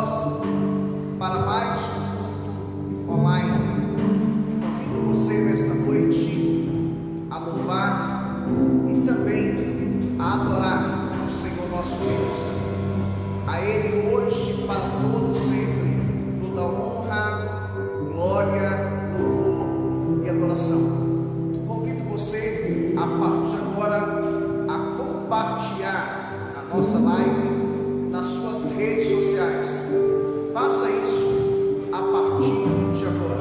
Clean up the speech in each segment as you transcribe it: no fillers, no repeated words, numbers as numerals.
nós para mais um culto online. Convido você nesta noite a louvar e também a adorar o Senhor nosso Deus. A Ele hoje, para todo sempre, toda honra, glória, louvor e adoração. Convido você a partir de agora a compartilhar a nossa live nas suas redes sociais. Faça isso a partir de agora.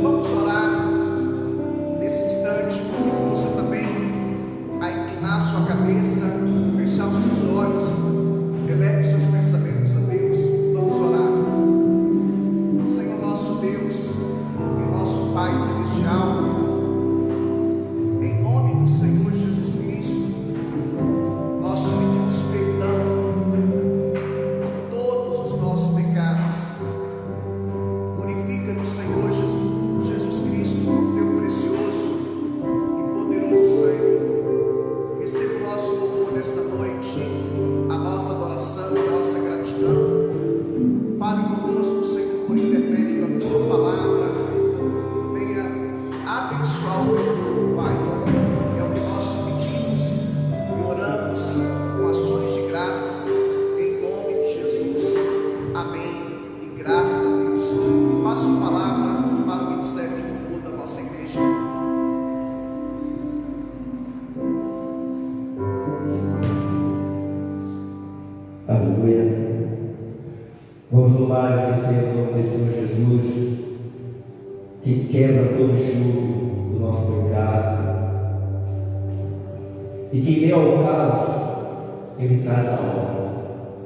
Vamos orar nesse instante. Convido você também a inclinar sua cabeça, fechar os seus olhos, eleve os seus pensamentos a Deus. Vamos orar. Senhor nosso Deus e nosso Pai Celestial, em nome do Senhor Jesus Cristo, nós te pedimos perdão por todos os nossos pecados. Purifica-nos, Senhor Jesus Cristo, com teu precioso e poderoso sangue. Receba o nosso louvor nesta noite, a nossa adoração, a nossa gratidão. Fale conosco, Senhor, por intermédio da tua palavra. Venha abençoar o teu povo, Pai. É o que nós te pedimos e oramos com ações de graças, em nome de Jesus. Amém. E graças a Deus. Passo a palavra para o ministério de louvor da nossa igreja. Aleluia. Vamos louvar e agradecer o nome do Senhor Jesus, que quebra todo o jugo do nosso pecado e que em meio ao caos Ele traz a ordem.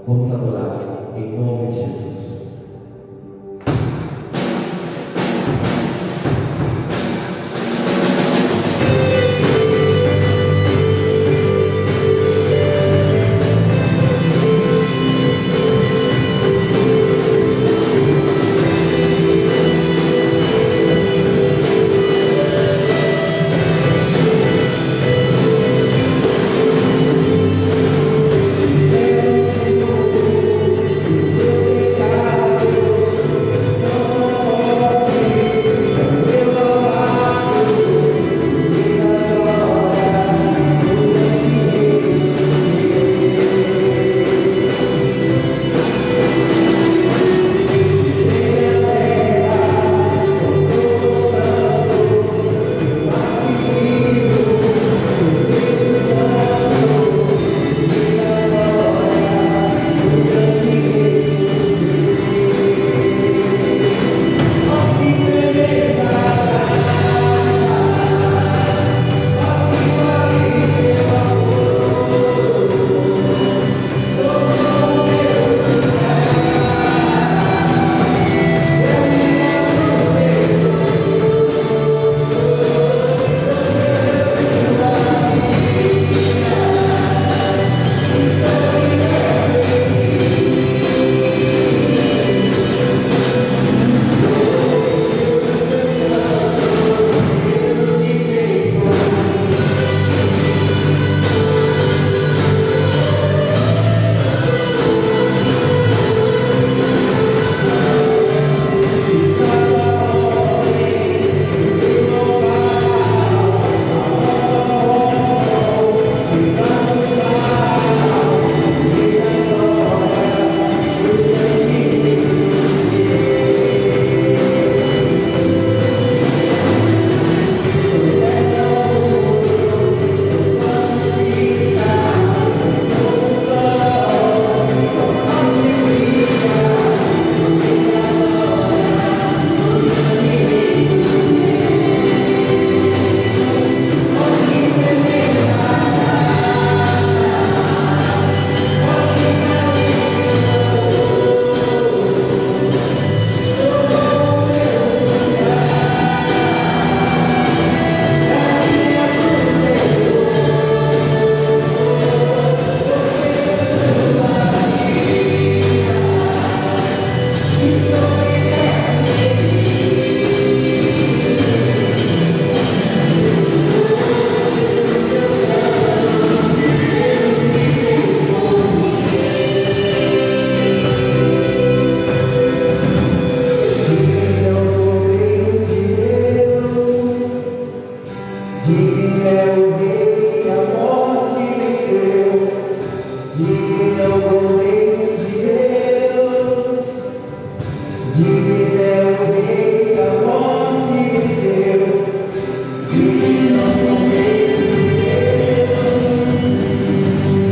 Vamos adorar em nome de Jesus. Senhor, Digno é o Rei que a morte venceu. Digno é o Rei de Deus.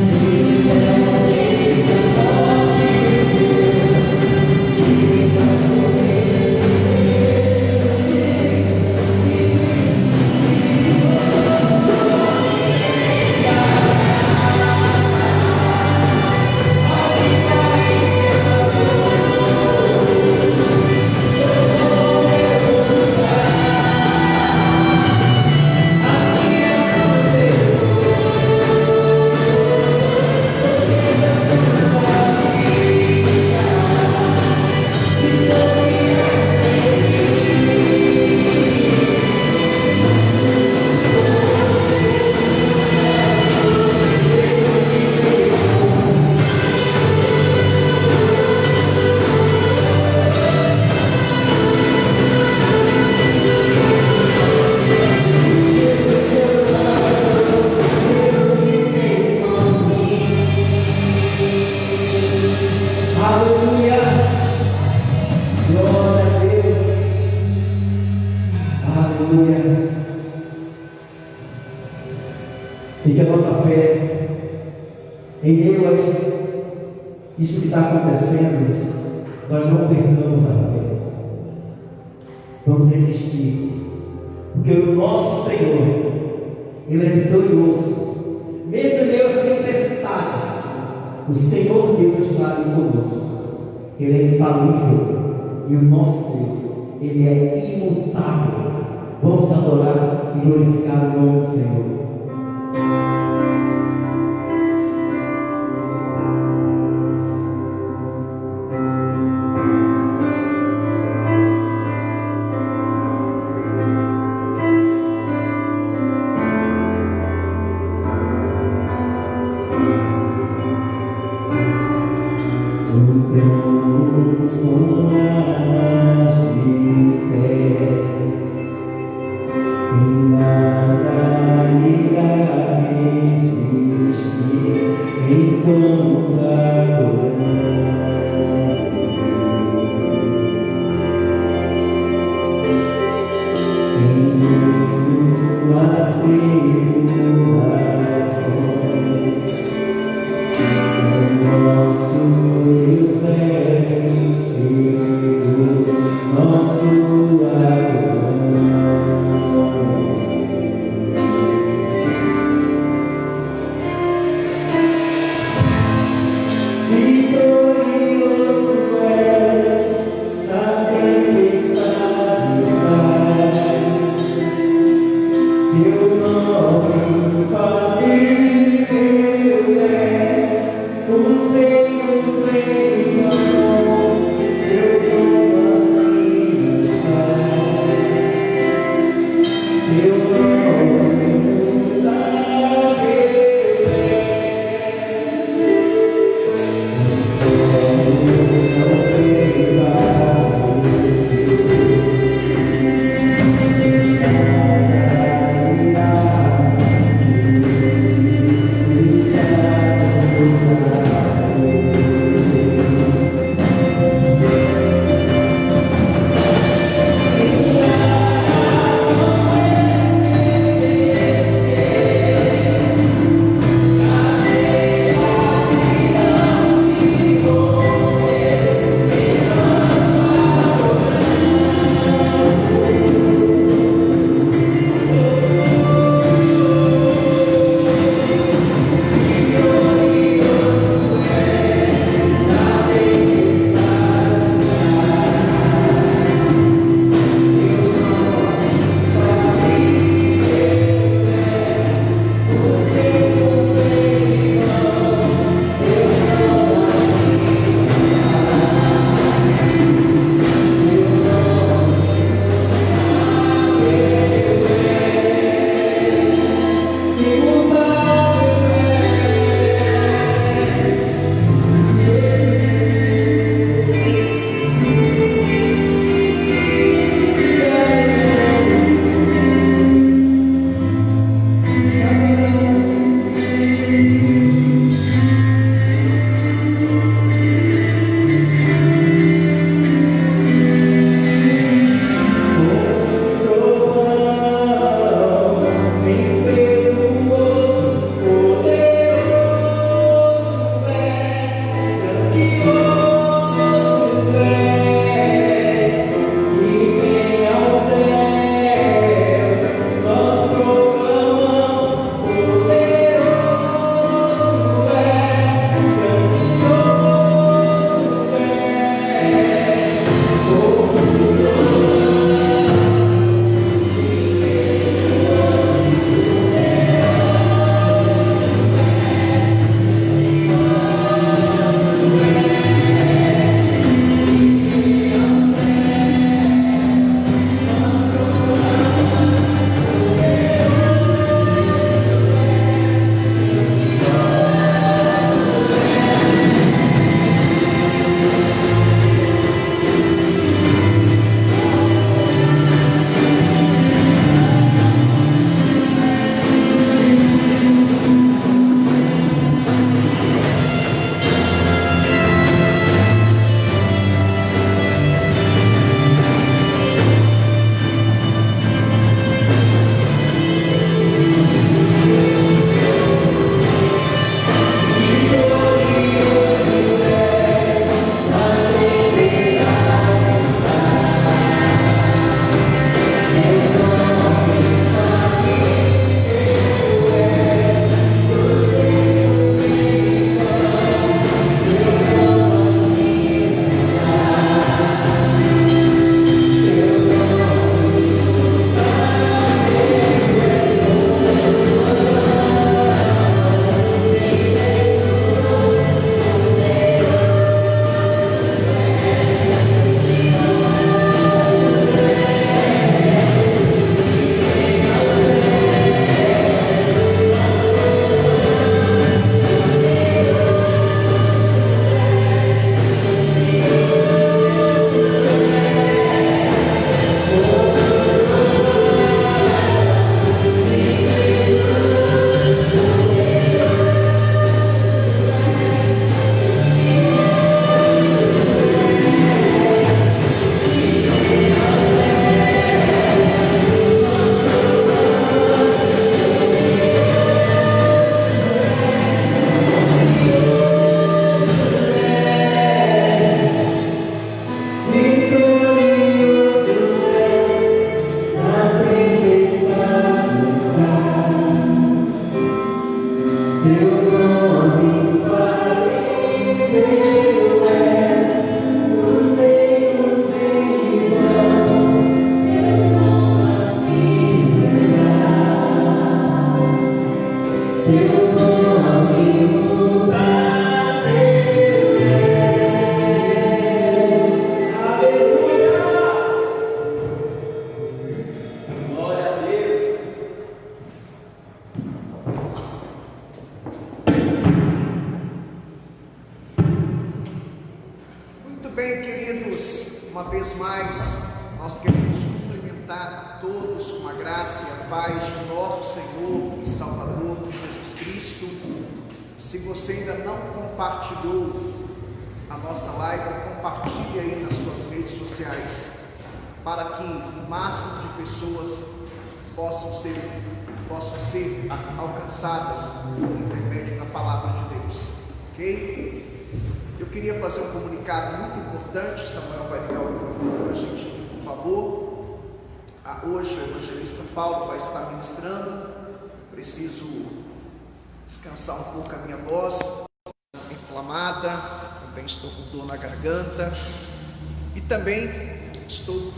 Digno é o Rei que a morte venceu. Digno é o Rei de Aleluia! Glória a Deus! Aleluia! E que a nossa fé, em meio a isso que está acontecendo, nós não percamos a fé. Vamos resistir, porque o nosso Senhor, Ele é vitorioso. Mesmo em meio às tempestades, o Senhor Deus está ali conosco. Ele é infalível. E o nosso Deus, Ele é imutável. Vamos adorar e glorificar o nome do Senhor. Nada queridos, uma vez mais, nós queremos cumprimentar a todos com a graça e a paz de nosso Senhor e Salvador Jesus Cristo. Se você ainda não compartilhou a nossa live, compartilhe aí nas suas redes sociais, para que o máximo de pessoas possam ser alcançadas por intermédio da palavra de Deus, ok? Eu queria fazer um comunicado muito importante. Samuel vai ligar o microfone para a gente, por favor. Hoje o evangelista Paulo vai estar ministrando. Preciso descansar um pouco a minha voz, inflamada, também estou com dor na garganta e também estou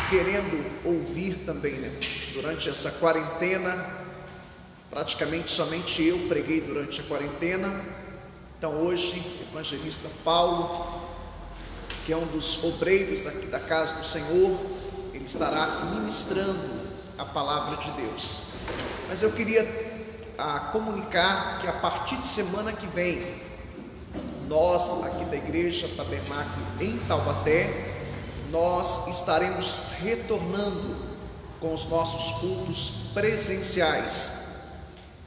querendo ouvir também, né? Durante essa quarentena, praticamente somente eu preguei durante a quarentena. Então hoje, o evangelista Paulo, que é um dos obreiros aqui da casa do Senhor, ele estará ministrando a palavra de Deus. Mas eu queria comunicar que a partir de semana que vem, nós aqui da Igreja Tabernáculo em Taubaté, nós estaremos retornando com os nossos cultos presenciais.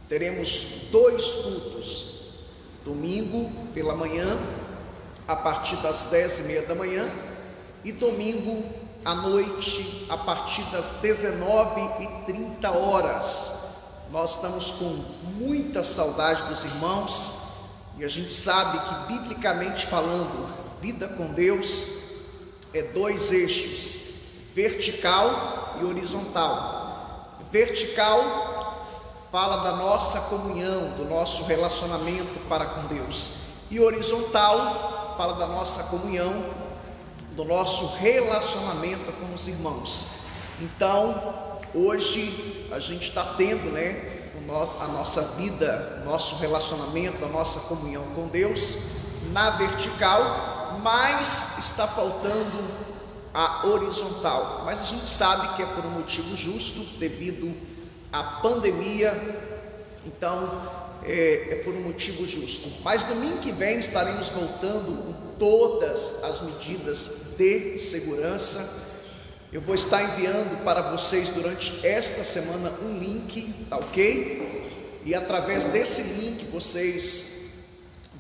Teremos 2 cultos. Domingo pela manhã, a partir das 10h30 da manhã, e domingo à noite, a partir das 19h30. Nós estamos com muita saudade dos irmãos, e a gente sabe que, biblicamente falando, vida com Deus é 2 eixos, vertical e horizontal. Vertical fala da nossa comunhão, do nosso relacionamento para com Deus. E horizontal fala da nossa comunhão, do nosso relacionamento com os irmãos. Então, hoje a gente está tendo, né, a nossa vida, nosso relacionamento, a nossa comunhão com Deus na vertical, mas está faltando a horizontal. Mas a gente sabe que é por um motivo justo, devido a pandemia, então é por um motivo justo. Mas domingo que vem estaremos voltando com todas as medidas de segurança. Eu vou estar enviando para vocês durante esta semana um link, tá ok? E através desse link vocês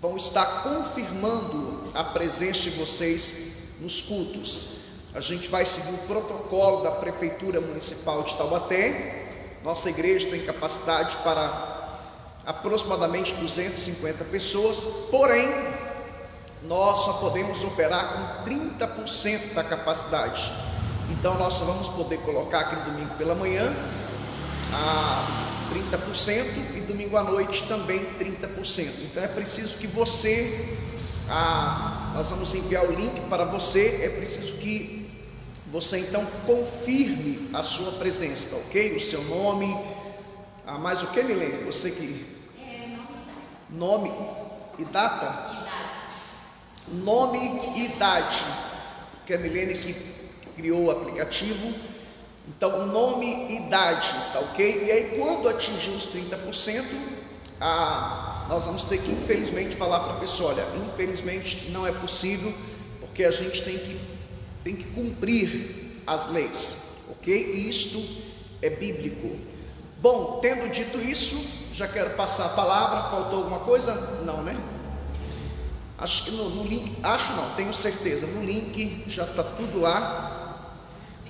vão estar confirmando a presença de vocês nos cultos. A gente vai seguir o protocolo da Prefeitura Municipal de Taubaté. Nossa igreja tem capacidade para aproximadamente 250 pessoas, porém, nós só podemos operar com 30% da capacidade. Então, nós só vamos poder colocar aqui no domingo pela manhã a 30% e domingo à noite também 30%. Então, é preciso que você, nós vamos enviar o link para você, é preciso que você então confirme a sua presença, tá ok? O seu nome, mais o que, Milene? Você que... Nome e data? Idade. Nome e idade, que a Milene que criou o aplicativo. Então, nome e idade, tá ok? E aí, quando atingir os 30%, nós vamos ter que, infelizmente, falar para a pessoa: olha, infelizmente não é possível, porque a gente tem que cumprir as leis, ok? E isto é bíblico. Bom, tendo dito isso, já quero passar a palavra. Faltou alguma coisa? Não, né? Acho que no link, tenho certeza, no link já está tudo lá.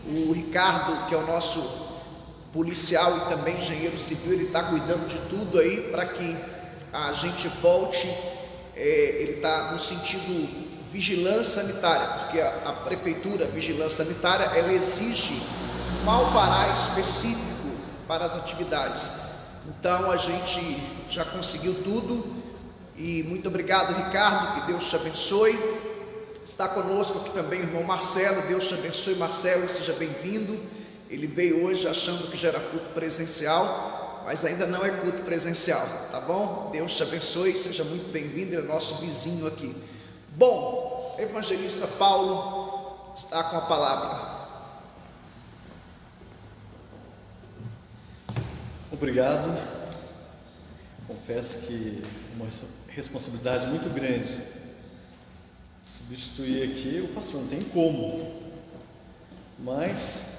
O Ricardo, que é o nosso policial e também engenheiro civil, ele está cuidando de tudo aí para que a gente volte. Ele está no sentido vigilância sanitária, porque a prefeitura, vigilância sanitária, ela exige um alvará específico para as atividades. Então a gente já conseguiu tudo, e muito obrigado, Ricardo, que Deus te abençoe. Está conosco aqui também o irmão Marcelo. Deus te abençoe, Marcelo, seja bem-vindo. Ele veio hoje achando que já era culto presencial, mas ainda não é culto presencial, tá bom? Deus te abençoe, seja muito bem-vindo, ele é nosso vizinho aqui. Bom, evangelista Paulo está com a palavra. Obrigado. Confesso que uma responsabilidade muito grande substituir aqui o pastor, não tem como, mas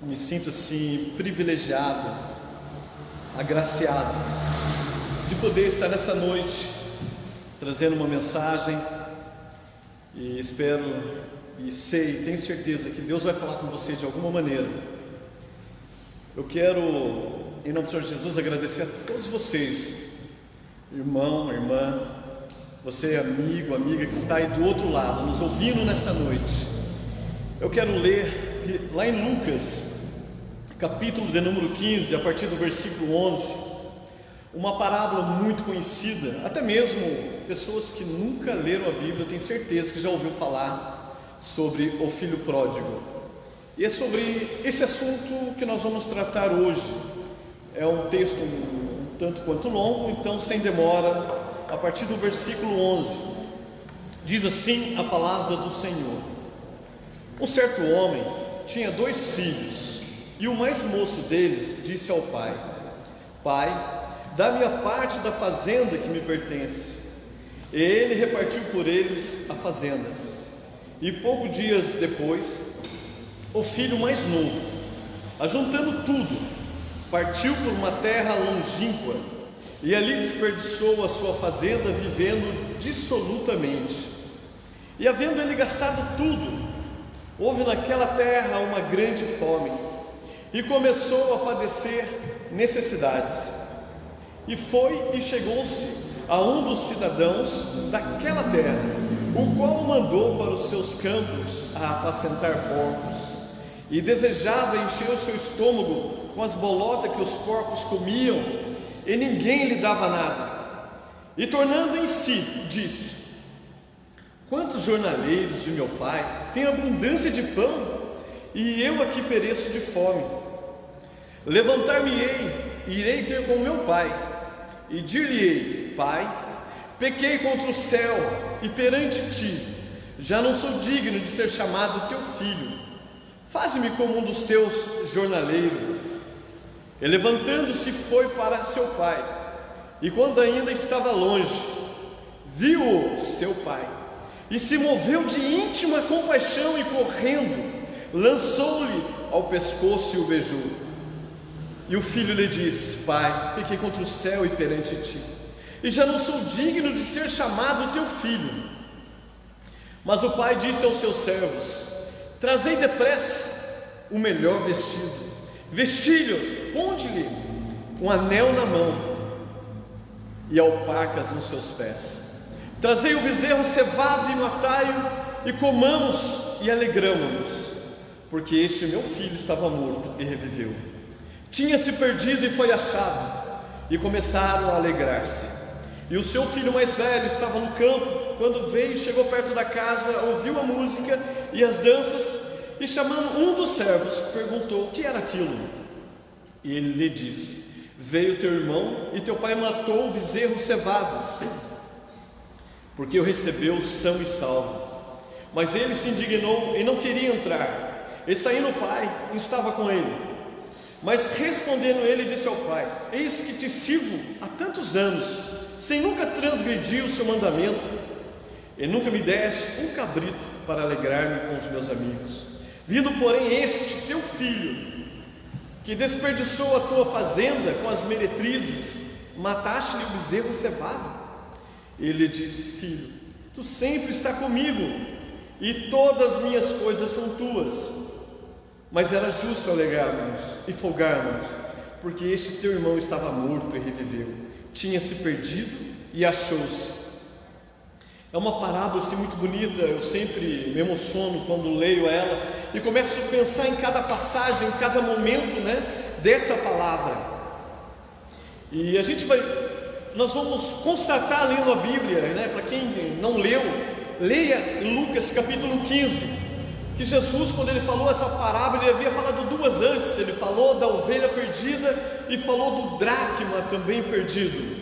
me sinto assim privilegiado, agraciado de poder estar nessa noite trazendo uma mensagem, e espero e sei, tenho certeza que Deus vai falar com você de alguma maneira. Eu quero, em nome do Senhor Jesus, agradecer a todos vocês, irmão, irmã, você amigo, amiga que está aí do outro lado, nos ouvindo nessa noite. Eu quero ler lá em Lucas, capítulo de número 15, a partir do versículo 11, uma parábola muito conhecida, até mesmo pessoas que nunca leram a Bíblia, eu tenho certeza que já ouviu falar sobre o filho pródigo. E é sobre esse assunto que nós vamos tratar hoje. É um texto um tanto quanto longo, então sem demora, a partir do versículo 11, diz assim a palavra do Senhor: Um certo homem tinha 2 filhos, e o mais moço deles disse ao pai: Pai, dá-me a parte da fazenda que me pertence. E ele repartiu por eles a fazenda. E poucos dias depois, o filho mais novo, ajuntando tudo, partiu por uma terra longínqua, e ali desperdiçou a sua fazenda, vivendo dissolutamente. E havendo ele gastado tudo, houve naquela terra uma grande fome, e começou a padecer necessidades. E foi e chegou-se a um dos cidadãos daquela terra, o qual o mandou para os seus campos a apacentar porcos, e desejava encher o seu estômago com as bolotas que os porcos comiam, e ninguém lhe dava nada. E tornando em si, disse: Quantos jornaleiros de meu pai têm abundância de pão, e eu aqui pereço de fome? Levantar-me-ei, irei ter com meu pai, e dir-lhe-ei: Pai, pequei contra o céu e perante ti, já não sou digno de ser chamado teu filho. Faze-me como um dos teus jornaleiros. E levantando-se foi para seu pai, e quando ainda estava longe, viu-o seu pai, e se moveu de íntima compaixão, e correndo, lançou-lhe ao pescoço e o beijou. E o filho lhe disse: Pai, pequei contra o céu e perante ti, e já não sou digno de ser chamado teu filho. Mas o pai disse aos seus servos: Trazei depressa o melhor vestido, vestilho, ponde-lhe um anel na mão e alpacas nos seus pés. Trazei o bezerro cevado e matai-o, e comamos e alegramo-nos, porque este meu filho estava morto e reviveu, tinha-se perdido e foi achado. E começaram a alegrar-se. E o seu filho mais velho estava no campo. Quando veio, chegou perto da casa, ouviu a música e as danças, e chamando um dos servos, perguntou o que era aquilo. E ele lhe disse: Veio teu irmão, e teu pai matou o bezerro cevado, porque o recebeu são e salvo. Mas ele se indignou e não queria entrar. E saindo o pai, estava com ele. Mas respondendo ele, disse ao pai: Eis que te sirvo há tantos anos, sem nunca transgredir o seu mandamento, e nunca me deste um cabrito para alegrar-me com os meus amigos. Vindo porém este teu filho, que desperdiçou a tua fazenda com as meretrizes, mataste-lhe o bezerro cevado. Ele disse: Filho, tu sempre está comigo, e todas as minhas coisas são tuas. Mas era justo alegrarmos e folgarmos, porque este teu irmão estava morto e reviveu, tinha-se perdido e achou-se. É uma parábola assim muito bonita. Eu sempre me emociono quando leio ela e começo a pensar em cada passagem, em cada momento, dessa palavra. E nós vamos constatar lendo a Bíblia, para quem não leu, leia Lucas capítulo 15. Que Jesus, quando ele falou essa parábola, ele havia falado 2 antes. Ele falou da ovelha perdida e falou do dracma também perdido.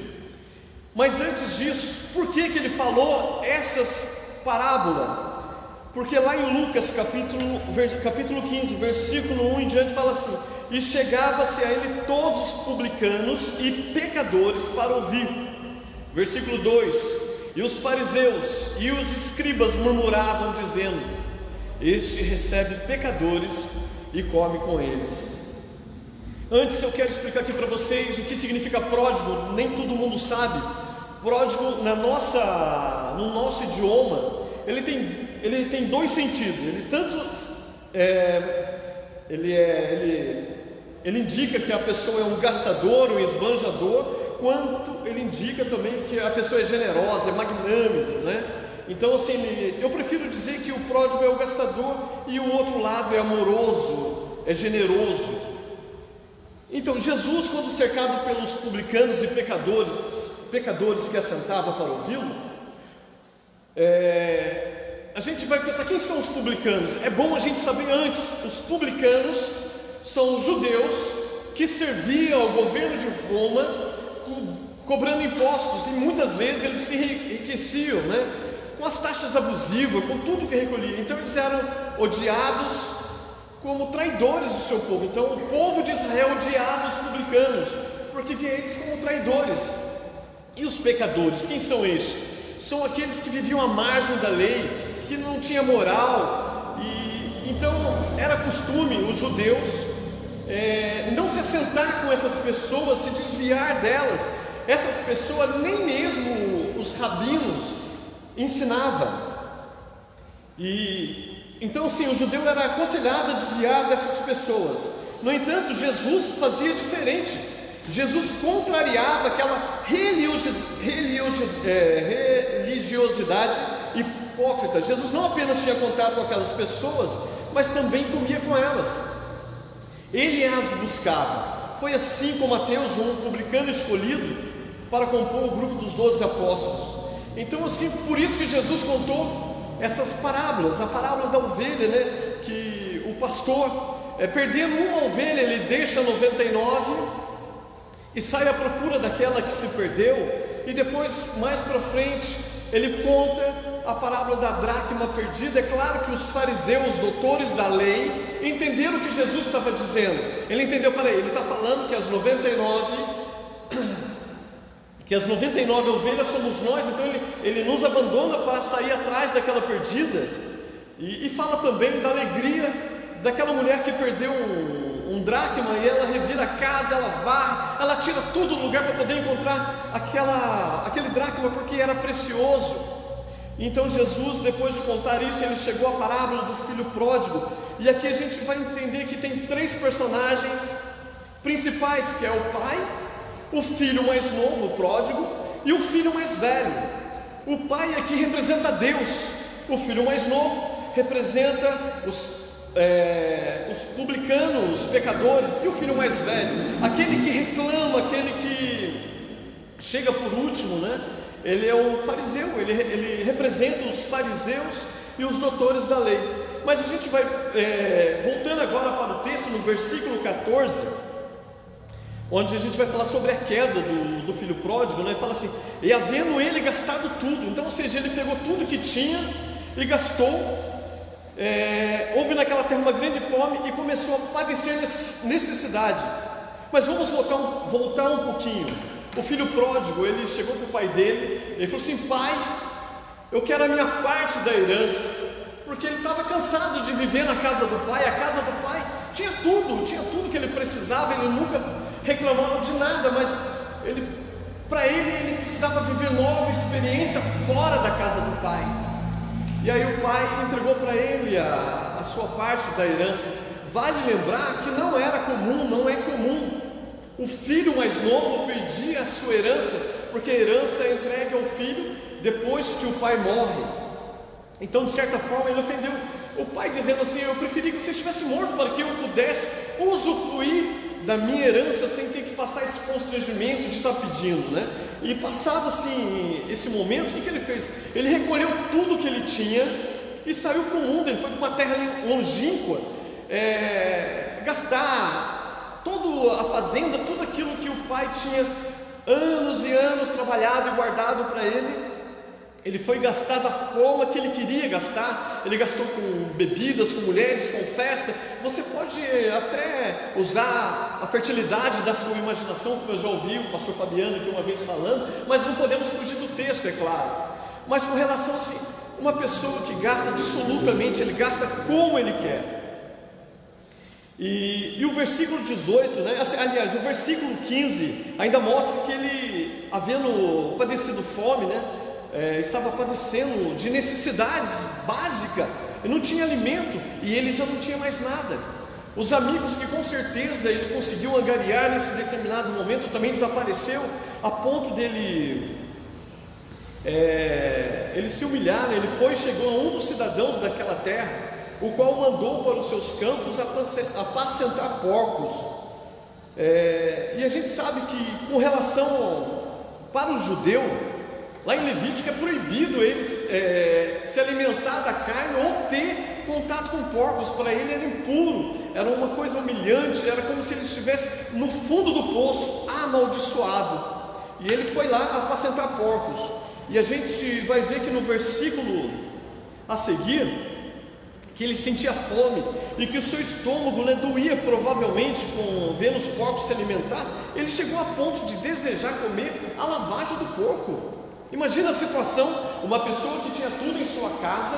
Mas antes disso, por que ele falou essas parábolas? Porque lá em Lucas capítulo 15, versículo 1 em diante, fala assim: E chegava-se a ele todos os publicanos e pecadores para ouvir. Versículo 2: E os fariseus e os escribas murmuravam, dizendo: este recebe pecadores e come com eles. Antes eu quero explicar aqui para vocês o que significa pródigo. Nem todo mundo sabe. Pródigo no nosso idioma, ele tem dois sentidos. Ele indica que a pessoa é um gastador, um esbanjador, quanto ele indica também que a pessoa é generosa, é magnânima, né? Então assim, eu prefiro dizer que o pródigo é o gastador e o outro lado é amoroso, é generoso. Então Jesus, quando cercado pelos publicanos e pecadores que assentavam para ouvi-lo, a gente vai pensar, quem são os publicanos? É bom a gente saber antes. Os publicanos são judeus que serviam ao governo de Roma, cobrando impostos, e muitas vezes eles se enriqueciam, né, com as taxas abusivas, com tudo que recolhia. Então eles eram odiados como traidores do seu povo. Então o povo de Israel odiava os publicanos, porque via eles como traidores. E os pecadores, quem são estes? São aqueles que viviam à margem da lei, que não tinha moral. E então era costume os judeus não se assentar com essas pessoas, se desviar delas. Essas pessoas nem mesmo os rabinos ensinavam. Então assim, o judeu era aconselhado a desviar dessas pessoas. No entanto, Jesus fazia diferente. Jesus contrariava aquela religiosidade hipócrita. Jesus não apenas tinha contato com aquelas pessoas, mas também comia com elas. Ele as buscava. Foi assim com Mateus, um publicano escolhido para compor o grupo dos 12 apóstolos. Então assim, por isso que Jesus contou essas parábolas, a parábola da ovelha, né? Que o pastor, perdendo uma ovelha, ele deixa 99 e sai à procura daquela que se perdeu. E depois, mais para frente, ele conta a parábola da dracma perdida. É claro que os fariseus, doutores da lei, entenderam o que Jesus estava dizendo. Ele entendeu, ele está falando que as 99 ovelhas somos nós, então ele nos abandona para sair atrás daquela perdida. E fala também da alegria daquela mulher que perdeu um dracma, e ela revira a casa, ela varre, ela tira tudo do lugar para poder encontrar aquele dracma, porque era precioso. Então Jesus, depois de contar isso, ele chegou à parábola do filho pródigo. E aqui a gente vai entender que tem três personagens principais, que é o pai, o filho mais novo, o pródigo, e o filho mais velho. O pai aqui representa Deus, o filho mais novo representa os publicanos, os pecadores, e o filho mais velho, aquele que reclama, aquele que chega por último, né? Ele é o fariseu, ele representa os fariseus e os doutores da lei. Mas a gente vai voltando agora para o texto, no versículo 14, onde a gente vai falar sobre a queda do filho pródigo, né? Fala assim: e havendo ele gastado tudo. Então, ou seja, ele pegou tudo que tinha e gastou. Houve naquela terra uma grande fome e começou a padecer necessidade. Mas vamos voltar um pouquinho. O filho pródigo, ele chegou para o pai dele, ele falou assim: pai, eu quero a minha parte da herança. Porque ele estava cansado de viver na casa do pai. A casa do pai tinha tudo que ele precisava, ele nunca reclamava de nada, mas para ele precisava viver nova experiência fora da casa do pai. E aí o pai entregou para ele a sua parte da herança. Vale lembrar que não é comum o filho mais novo perder a sua herança, porque a herança é entregue ao filho depois que o pai morre. Então, de certa forma, ele ofendeu o pai, dizendo assim: eu preferi que você estivesse morto para que eu pudesse usufruir da minha herança sem ter que passar esse constrangimento de estar pedindo, né? E passado assim esse momento, o que ele fez? Ele recolheu tudo que ele tinha e saiu para o mundo. Ele foi para uma terra longínqua, gastar toda a fazenda, tudo aquilo que o pai tinha anos e anos trabalhado e guardado para ele. Ele foi gastar da forma que ele queria gastar. Ele gastou com bebidas, com mulheres, com festa. Você pode até usar a fertilidade da sua imaginação, como eu já ouvi o pastor Fabiano aqui uma vez falando, mas não podemos fugir do texto, é claro. mas com relação assim, uma pessoa que gasta dissolutamente, ele gasta como ele quer. E o versículo 18, né? Aliás, o versículo 15 ainda mostra que ele, havendo padecido fome, né? Estava padecendo de necessidades básicas, ele não tinha alimento e ele já não tinha mais nada. Os amigos que com certeza ele conseguiu angariar nesse determinado momento também desapareceu, a ponto dele ele se humilhar, né? Ele chegou a um dos cidadãos daquela terra, o qual mandou para os seus campos apacentar porcos. E a gente sabe que com relação para o judeu, lá em Levítico é proibido eles se alimentar da carne ou ter contato com porcos. Para ele era impuro, era uma coisa humilhante, era como se ele estivesse no fundo do poço, amaldiçoado. E ele foi lá apacentar porcos. E a gente vai ver que no versículo a seguir, que ele sentia fome e que o seu estômago, né, doía provavelmente com vendo os porcos se alimentar. Ele chegou a ponto de desejar comer a lavagem do porco. Imagina a situação, uma pessoa que tinha tudo em sua casa,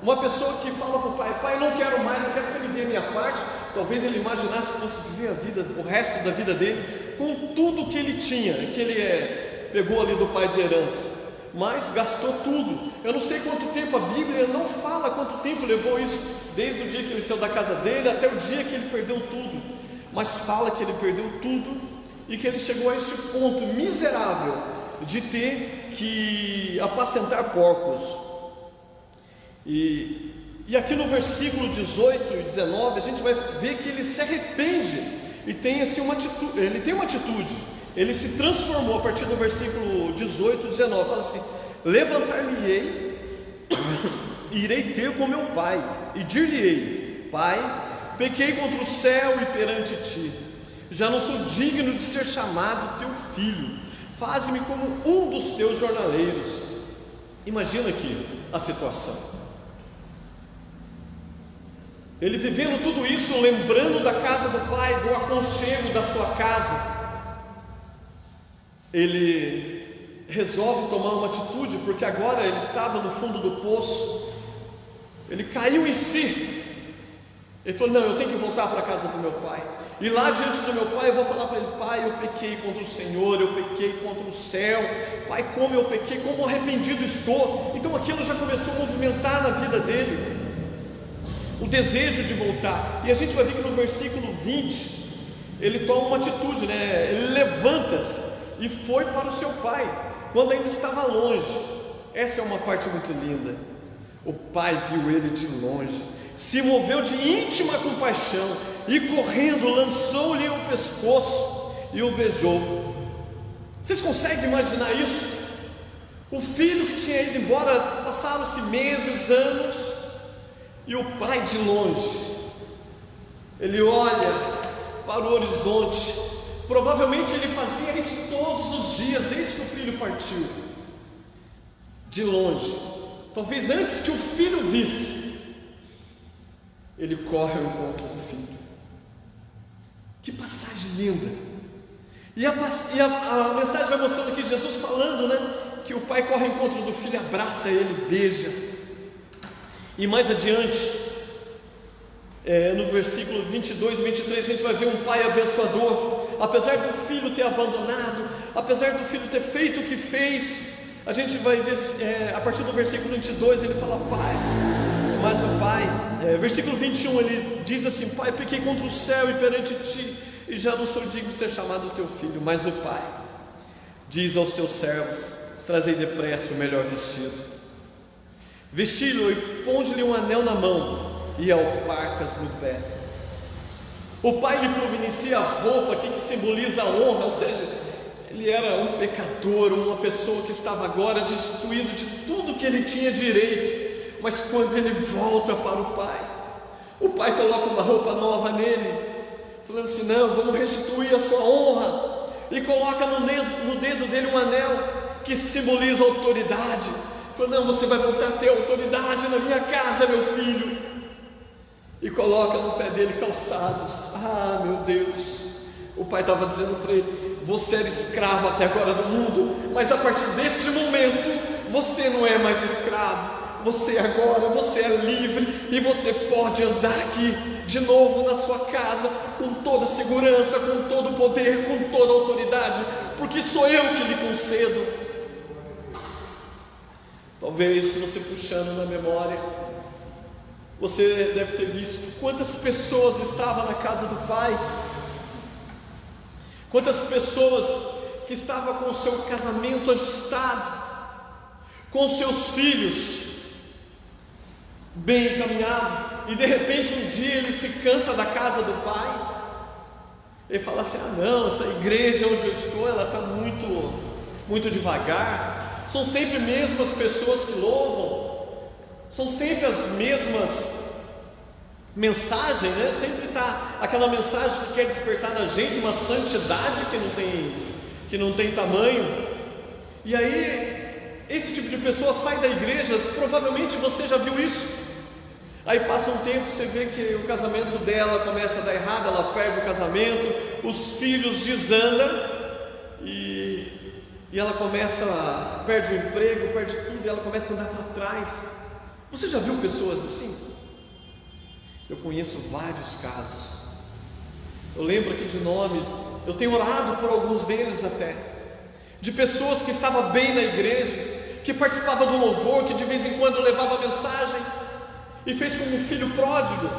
uma pessoa que fala para o pai: pai, não quero mais, eu quero que você me dê a minha parte. Talvez ele imaginasse que fosse viver a vida, o resto da vida dele, com tudo que ele tinha, que ele pegou ali do pai de herança, mas gastou tudo. Eu não sei quanto tempo, a Bíblia não fala quanto tempo levou isso, desde o dia que ele saiu da casa dele até o dia que ele perdeu tudo, mas fala que ele perdeu tudo e que ele chegou a este ponto miserável de ter que apacentar porcos. E aqui no versículo 18 e 19 a gente vai ver que ele se arrepende e tem assim uma atitude, ele tem uma atitude. Ele se transformou a partir do versículo 18 e 19, fala assim: levantar-me-ei, irei ter com meu pai, e dir-lhe-ei: pai, pequei contra o céu e perante ti, já não sou digno de ser chamado teu filho, faze-me como um dos teus jornaleiros. Imagina aqui a situação, ele vivendo tudo isso, lembrando da casa do pai, do aconchego da sua casa. Ele resolve tomar uma atitude, porque agora ele estava no fundo do poço, ele caiu em si. Ele falou: não, eu tenho que voltar para a casa do meu pai, e lá diante do meu pai eu vou falar para ele: pai, eu pequei contra o Senhor, eu pequei contra o céu, pai, como eu pequei, como arrependido estou. Então aquilo já começou a movimentar na vida dele, o desejo de voltar. E a gente vai ver que no versículo 20 ele toma uma atitude, né? Ele levanta-se e foi para o seu pai, quando ainda estava longe. Essa é uma parte muito linda. O pai viu ele de longe, se moveu de íntima compaixão e correndo lançou-lhe o pescoço e o beijou. Vocês conseguem imaginar isso? O filho que tinha ido embora, passaram-se meses, anos, e o pai de longe, ele olha para o horizonte. Provavelmente ele fazia isso todos os dias, desde que o filho partiu. De longe, talvez antes que o filho visse, ele corre ao encontro do filho. Que passagem linda! E a mensagem vai mostrando aqui Jesus falando, né, que o pai corre ao encontro do filho, abraça ele, beija. E mais adiante, no versículo 22 e 23, a gente vai ver um pai abençoador. Apesar do filho ter abandonado, apesar do filho ter feito o que fez, a gente vai ver, a partir do versículo 22, ele fala: pai, mas o pai, versículo 21, ele diz assim: pai, pequei contra o céu e perante ti, e já não sou digno de ser chamado teu filho. Mas o pai diz aos teus servos: trazei depressa o melhor vestido, vesti-lo e ponde-lhe um anel na mão e alparcas no pé. O pai lhe providencia a roupa aqui que simboliza a honra, ou seja, ele era um pecador, uma pessoa que estava agora destituído de tudo que ele tinha direito. Mas quando ele volta para o pai coloca uma roupa nova nele, falando assim: não, vamos restituir a sua honra, e coloca no dedo dele um anel que simboliza autoridade. Falou: não, você vai voltar a ter autoridade na minha casa, meu filho. E coloca no pé dele calçados. Ah, meu Deus! O pai estava dizendo para ele: você era escravo até agora do mundo, mas a partir desse momento você não é mais escravo, você é livre, e você pode andar aqui de novo na sua casa, com toda segurança, com todo poder, com toda autoridade, porque sou eu que lhe concedo. Talvez, se você puxando na memória, você deve ter visto quantas pessoas estavam na casa do Pai, quantas pessoas que estavam com o seu casamento ajustado, com seus filhos bem encaminhados, e de repente um dia ele se cansa da casa do Pai, ele fala assim: ah não, essa igreja onde eu estou, ela está muito devagar, são sempre as mesmas pessoas que louvam, são sempre as mesmas mensagens, né? Sempre está aquela mensagem que quer despertar na gente uma santidade que não tem tamanho. E aí esse tipo de pessoa sai da igreja, provavelmente você já viu isso. Aí passa um tempo, você vê que o casamento dela começa a dar errado, ela perde o casamento, os filhos desandam, e ela perde o emprego, perde tudo, e ela começa a andar para trás. Você já viu pessoas assim? Eu conheço vários casos. Eu lembro aqui de nome, eu tenho orado por alguns deles até, de pessoas que estavam bem na igreja, que participavam do louvor, que de vez em quando levava a mensagem, e fez como um filho pródigo.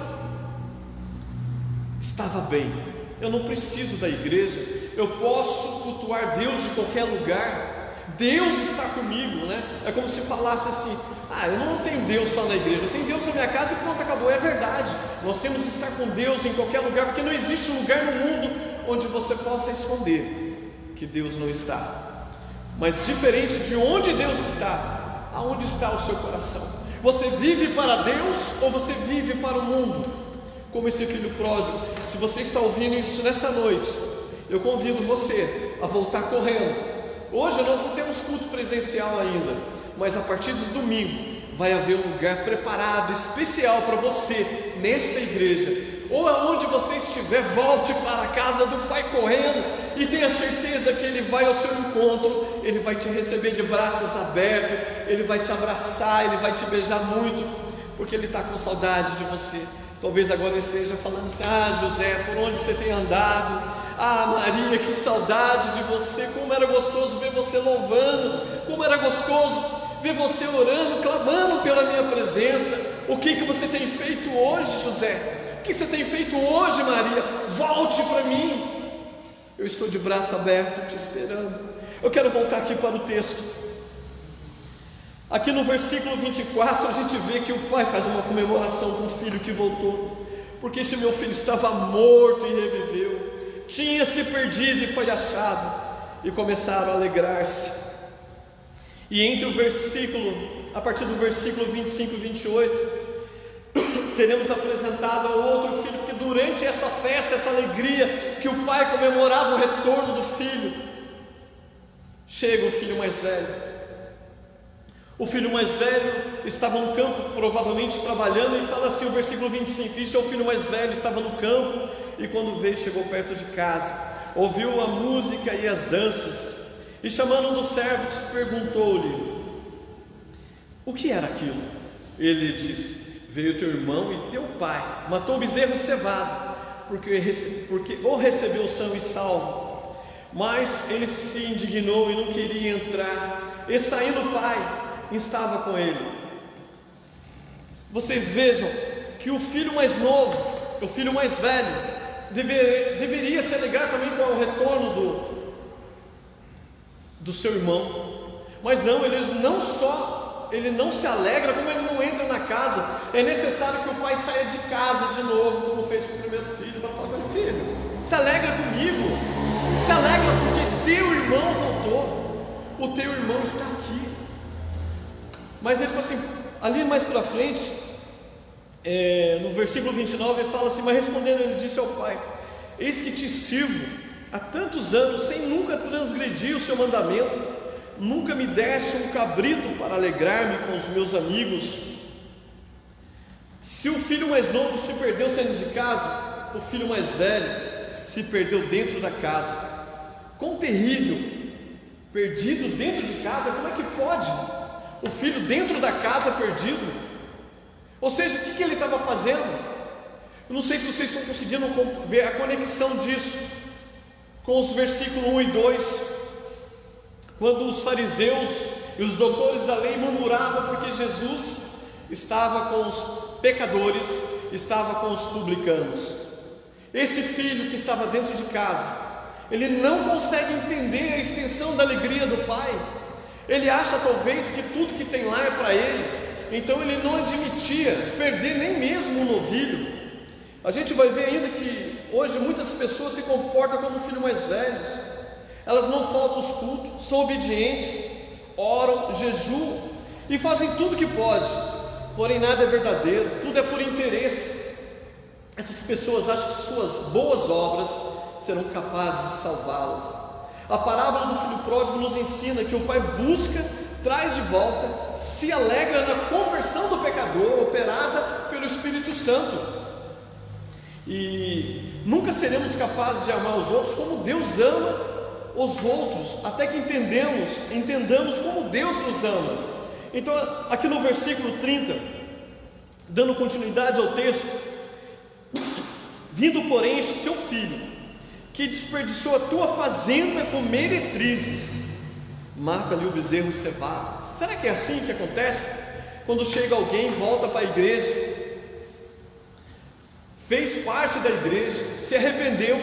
Estava bem, eu não preciso da igreja, eu posso cultuar Deus de qualquer lugar, Deus está comigo, né? É como se falasse assim: ah, eu não tenho Deus só na igreja, eu tenho Deus na minha casa e pronto, acabou. É verdade, nós temos que estar com Deus em qualquer lugar, porque não existe um lugar no mundo onde você possa esconder que Deus não está. Mas diferente de onde Deus está, aonde está o seu coração? Você vive para Deus ou você vive para o mundo? Como esse filho pródigo. Se você está ouvindo isso nessa noite, eu convido você a voltar correndo. Hoje nós não temos culto presencial ainda, mas a partir do domingo vai haver um lugar preparado especial para você nesta igreja. Ou aonde você estiver, volte para a casa do Pai correndo, e tenha certeza que Ele vai ao seu encontro, Ele vai te receber de braços abertos, Ele vai te abraçar, Ele vai te beijar muito, porque Ele está com saudade de você. Talvez agora Ele esteja falando assim: ah José, por onde você tem andado? Ah Maria, que saudade de você, como era gostoso ver você louvando, como era gostoso ver você orando, clamando pela minha presença. O que você tem feito hoje, José? O que você tem feito hoje, Maria? Volte para mim, eu estou de braço aberto te esperando. Eu quero voltar aqui para o texto. Aqui no versículo 24 a gente vê que o pai faz uma comemoração com o filho que voltou, porque esse meu filho estava morto e reviveu, tinha se perdido e foi achado, e começaram a alegrar-se. E entre o versículo, a partir do versículo 25 e 28, seremos apresentados ao outro filho, porque durante essa festa, essa alegria que o pai comemorava o retorno do filho, chega o filho mais velho. O filho mais velho estava no campo, provavelmente trabalhando, e fala assim o versículo 25: isso é o filho mais velho, estava no campo, e quando veio, chegou perto de casa, ouviu a música e as danças, e chamando um dos servos, perguntou-lhe: o que era aquilo? Ele disse: veio teu irmão e teu pai, matou o bezerro cevado, porque o recebeu são e salvo. Mas ele se indignou e não queria entrar, e saindo o pai, estava com ele. Vocês vejam que o filho mais novo, o filho mais velho, deveria se alegrar também com o retorno do seu irmão, mas não, ele não se alegra, como ele não entra na casa. É necessário que o pai saia de casa de novo, como fez com o primeiro filho, para falar com ele: filho, se alegra comigo, se alegra porque teu irmão voltou, o teu irmão está aqui. Mas ele fala assim, ali mais para frente, no versículo 29, ele fala assim: mas respondendo, ele disse ao pai: eis que te sirvo há tantos anos, sem nunca transgredir o seu mandamento, nunca me deste um cabrito para alegrar-me com os meus amigos. Se o filho mais novo se perdeu saindo de casa, o filho mais velho se perdeu dentro da casa. Quão terrível! Perdido dentro de casa, como é que pode? o filho dentro da casa perdido. Ou seja, o que ele estava fazendo? Eu não sei se vocês estão conseguindo ver a conexão disso com os versículos 1 e 2, quando os fariseus e os doutores da lei murmuravam porque Jesus estava com os pecadores, estava com os publicanos. Esse filho que estava dentro de casa, ele não consegue entender a extensão da alegria do pai. Ele acha talvez que tudo que tem lá é para ele, então ele não admitia perder nem mesmo um novilho. A gente vai ver ainda que hoje muitas pessoas se comportam como filhos mais velhos. Elas não faltam os cultos, são obedientes, oram, jejuam e fazem tudo que pode, porém nada é verdadeiro, tudo é por interesse. Essas pessoas acham que suas boas obras serão capazes de salvá-las. A parábola do filho pródigo nos ensina que o pai busca, traz de volta, se alegra na conversão do pecador, operada pelo Espírito Santo. E nunca seremos capazes de amar os outros como Deus ama os outros, até que entendamos como Deus nos ama. Então, aqui no versículo 30, dando continuidade ao texto: vindo porém seu filho, que desperdiçou a tua fazenda com meretrizes, mata-lhe o bezerro cevado. Será que é assim que acontece? Quando chega alguém, volta para a igreja, fez parte da igreja, se arrependeu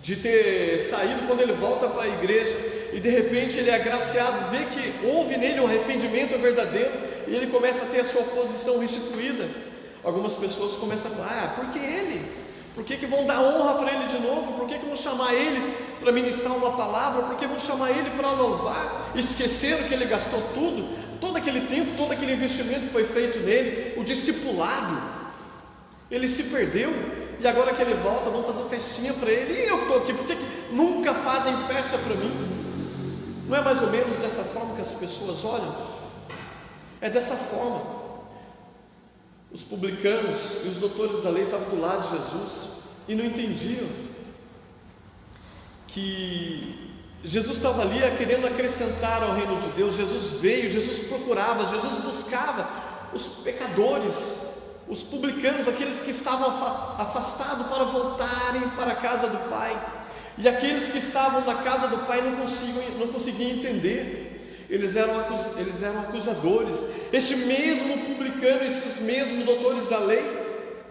de ter saído, quando ele volta para a igreja e de repente ele é agraciado, vê que houve nele um arrependimento verdadeiro e ele começa a ter a sua posição restituída. Algumas pessoas começam a falar: por que ele? Por que vão dar honra para ele de novo? Por que vão chamar ele para ministrar uma palavra? Por que vão chamar ele para louvar? Esqueceram que ele gastou tudo, todo aquele tempo, todo aquele investimento que foi feito nele, o discipulado. Ele se perdeu e agora que ele volta, vão fazer festinha para ele. E eu que estou aqui, por que nunca fazem festa para mim? Não é mais ou menos dessa forma que as pessoas olham? É dessa forma. Os publicanos e os doutores da lei estavam do lado de Jesus e não entendiam que Jesus estava ali querendo acrescentar ao reino de Deus. Jesus veio, Jesus procurava, Jesus buscava os pecadores, os publicanos, aqueles que estavam afastados para voltarem para a casa do Pai. E aqueles que estavam na casa do Pai não conseguiam entender. Eles eram acusadores. Este mesmo publicano, esses mesmos doutores da lei,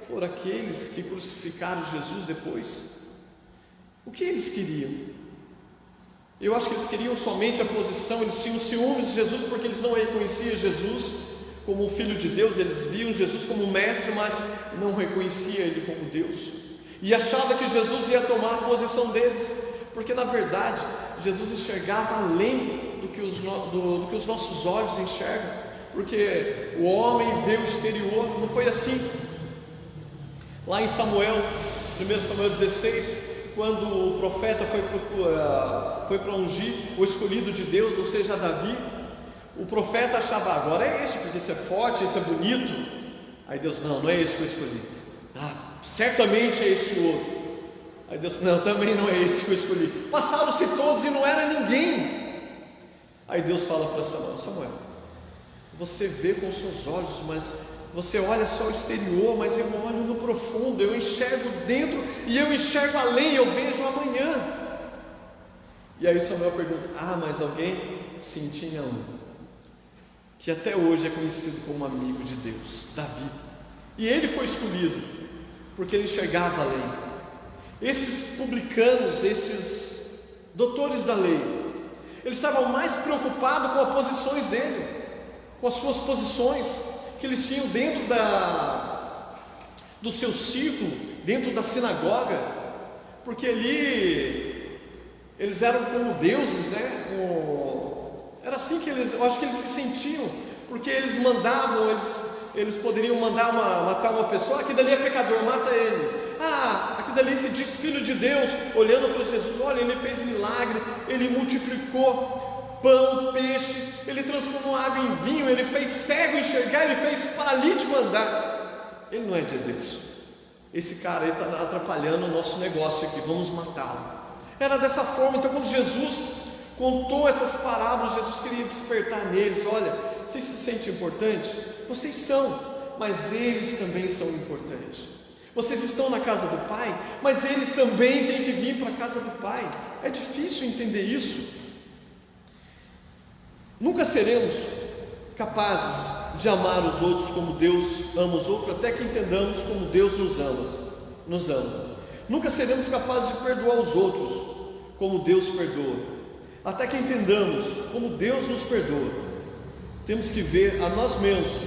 foram aqueles que crucificaram Jesus depois. O que eles queriam? Eu acho que eles queriam somente a posição. Eles tinham ciúmes de Jesus porque eles não reconheciam Jesus como o Filho de Deus. Eles viam Jesus como mestre, mas não reconheciam Ele como Deus, e achavam que Jesus ia tomar a posição deles, porque na verdade Jesus enxergava além do que os nossos olhos enxergam, porque o homem vê o exterior. Não foi assim. Lá em Samuel, 1 Samuel 16, quando o profeta foi para ungir o escolhido de Deus, ou seja, Davi, o profeta achava: agora é esse, porque esse é forte, esse é bonito. Aí Deus: não é esse que eu escolhi. Certamente é esse outro. Aí Deus: não, também não é esse que eu escolhi. Passaram-se todos e não era ninguém. Aí Deus fala para Samuel: Samuel, você vê com os seus olhos, mas você olha só o exterior, mas eu olho no profundo, eu enxergo dentro e eu enxergo além, eu vejo amanhã. E aí Samuel pergunta: mas alguém? Sim, tinha um, que até hoje é conhecido como amigo de Deus, Davi. E ele foi escolhido porque ele enxergava além. Esses publicanos, esses doutores da lei, eles estavam mais preocupados com as posições dele, com as suas posições que eles tinham dentro do seu círculo, dentro da sinagoga, porque ali eles eram como deuses, né? Era assim que eu acho que eles se sentiam, porque eles mandavam, eles poderiam mandar matar uma pessoa: aqui dali é pecador, mata ele. Aqui dali se diz filho de Deus, olhando para Jesus: olha, ele fez milagre, ele multiplicou pão, peixe, ele transformou água em vinho, ele fez cego enxergar, ele fez paralítico andar. Ele não é de Deus. Esse cara aí está atrapalhando o nosso negócio aqui, vamos matá-lo. Era dessa forma. Então, quando Jesus contou essas parábolas, Jesus queria despertar neles: olha, vocês se sentem importantes? Vocês são, mas eles também são importantes. Vocês estão na casa do Pai, mas eles também têm que vir para a casa do Pai. É difícil entender isso. Nunca seremos capazes de amar os outros como Deus ama os outros, até que entendamos como Deus nos ama. Nunca seremos capazes de perdoar os outros como Deus perdoa, até que entendamos como Deus nos perdoa. Temos que ver a nós mesmos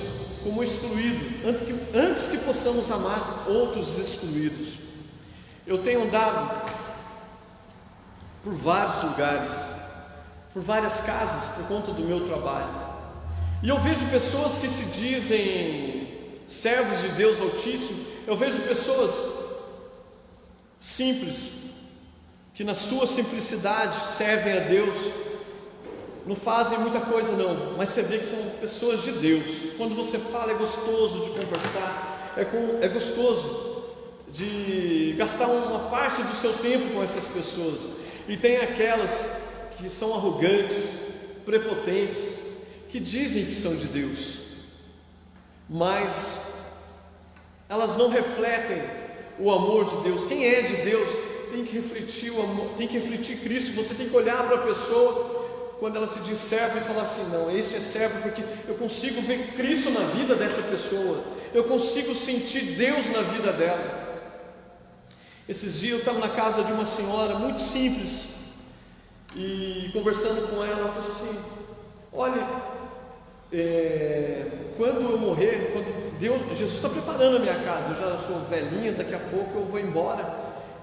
como excluído, antes que possamos amar outros excluídos. Eu tenho andado por vários lugares, por várias casas, por conta do meu trabalho, e eu vejo pessoas que se dizem servos de Deus Altíssimo. Eu vejo pessoas simples, que na sua simplicidade servem a Deus, não fazem muita coisa não, mas você vê que são pessoas de Deus. Quando você fala, é gostoso de conversar, é gostoso de gastar uma parte do seu tempo com essas pessoas. E tem aquelas que são arrogantes, prepotentes, que dizem que são de Deus, mas elas não refletem o amor de Deus. Quem é de Deus tem que refletir o amor, tem que refletir Cristo. Você tem que olhar para a pessoa quando ela se diz servo e falar assim: não, esse é servo porque eu consigo ver Cristo na vida dessa pessoa, eu consigo sentir Deus na vida dela. Esses dias eu estava na casa de uma senhora muito simples, e conversando com ela, ela falou assim: olha, quando eu morrer, Jesus está preparando a minha casa, eu já sou velhinha, daqui a pouco eu vou embora,